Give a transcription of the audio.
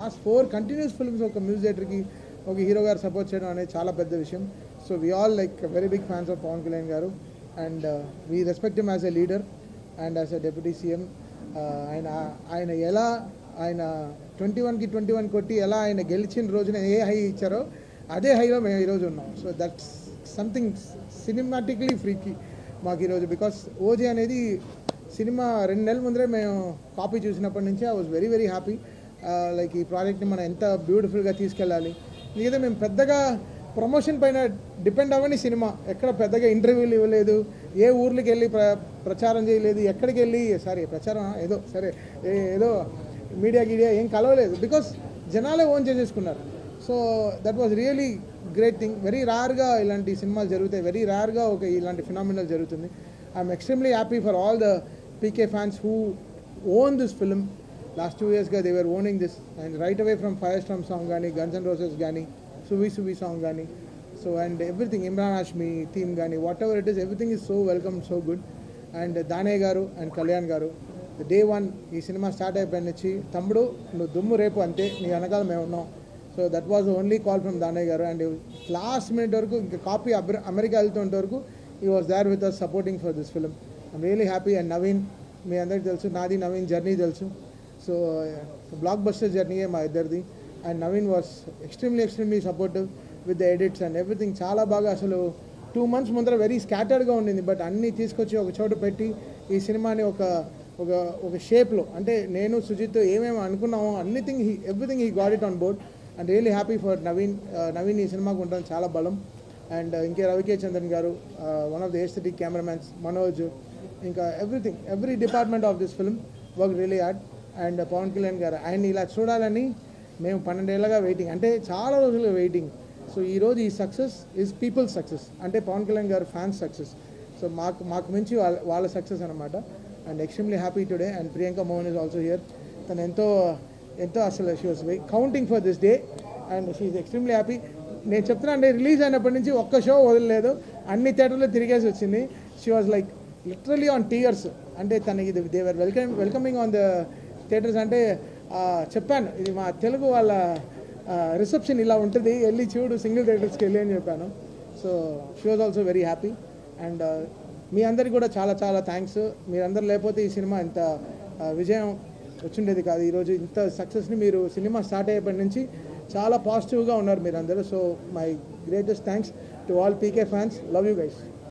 Last 4 continuous films ఒక music డైరెక్టర్కి ఒక హీరో గారు సపోర్ట్ చేయడం అనేది చాలా పెద్ద విషయం. So we all like very big fans of Pawan Kalyan garu and we respect him as a leader and as a deputy CM. ఆయన ఎలా ఆయన 21కి 21 కొట్టి ఎలా ఆయన గెలిచిన రోజున ఏ హై ఇచ్చారో అదే హైలో మేము ఈరోజు ఉన్నాం. సో దట్స్ సంథింగ్ సినిమాటిక్లీ ఫ్రీకి మాకు ఈరోజు. బికాస్ ఓజీ అనేది సినిమా 2 నెలల ముందరే మేము కాపీ చూసినప్పటి నుంచి I was very very happy. Like ఈ ప్రాజెక్ట్ని మనం ఎంత బ్యూటిఫుల్గా తీసుకెళ్ళాలి. మిగతా మేము పెద్దగా ప్రమోషన్ పైన డిపెండ్ అవ్వని సినిమా, ఎక్కడ పెద్దగా ఇంటర్వ్యూలు ఇవ్వలేదు, ఏ ఊర్లకి వెళ్ళి ప్రచారం చేయలేదు, ఎక్కడికి వెళ్ళి ప్రచారం ఏదో ఏదో మీడియా ఏం కలవలేదు. బికాస్ జనాలే ఓన్ చేసేసుకున్నారు. So that was really great thing. Very రేర్గా ఇలాంటి సినిమాలు జరుగుతాయి, వెరీ రేర్గా ఇలాంటి ఫినామినల్ జరుగుతుంది. I'm extremely happy for all the PK fans who own this film. Last 2 years they were owning this, and right away from Firestorm song gani, Guns N' Roses gani, Suvi song gani, so and everything, Imran Hashmi theme gani, whatever it is, everything is so welcome, so good. And Dane garu and Kalyan garu, the day one ee cinema start ayipanichi tammudu nu dummu repu ante nee anagala me unnam. So that was the only call from Dane garu, and last minute varaku inka copy America veltunte varaku he was there with us supporting for this film. I'm really happy. And Naveen, me andariki telusu, naadi Naveen journey telusu. So blockbuster journey మా ఇద్దరిది. And Naveen was extremely supportive with the edits and everything. చాలా బాగా అసలు 2 months ముందర very స్కాటర్డ్గా ఉండింది, but అన్నీ తీసుకొచ్చి ఒక చోట పెట్టి ఈ సినిమాని ఒక షేప్లో, అంటే నేను సుజిత్ ఏమేమి అనుకున్నామో everything he got it on board. And really happy for Naveen ఈ సినిమాకు ఉండడం చాలా బలం. అండ్ ఇంకే Ravi K Chandran garu, one of the aesthetic cameramens, Manoj, ఇంకా every department of this film work really hard. And Pawan Kalyan garu ఆయన ఇలా చూడాలని మేము 12 ఏళ్ళగా వెయిటింగ్, అంటే చాలా రోజులుగా వెయిటింగ్. సో ఈరోజు ఈ సక్సెస్ ఈజ్ పీపుల్స్ సక్సెస్, అంటే పవన్ కళ్యాణ్ గారు ఫ్యాన్స్ సక్సెస్. సో మాకు మించి వాళ్ళ సక్సెస్ అనమాట. And extremely happy today. And Priyanka Mohan is also here. తను ఎంతో అసలు she was counting for this day and she is extremely happy. నేను చెప్తున్నా అంటే రిలీజ్ అయినప్పటి నుంచి ఒక్క షో వదలలేదు, అన్ని థియేటర్లో తిరిగేసి వచ్చింది. She was like literally on tears. అంటే తనకి they were welcoming on the theatres. అంటే చెప్పాను, ఇది మా తెలుగు వాళ్ళ రిసెప్షన్ ఇలా ఉంటుంది, వెళ్ళి చూడు సింగిల్ థియేటర్స్కి వెళ్ళి అని చెప్పాను. So she was also very happy. And మీ అందరికి కూడా చాలా చాలా థ్యాంక్స్. మీరందరూ లేకపోతే ఈ సినిమా ఇంత విజయం వచ్చిండేది కాదు. ఈరోజు ఇంత సక్సెస్ని మీరు సినిమా స్టార్ట్ అయ్యేప్పటి నుంచి చాలా పాజిటివ్గా ఉన్నారు మీరందరూ. So my greatest thanks to all PK fans. Love you guys.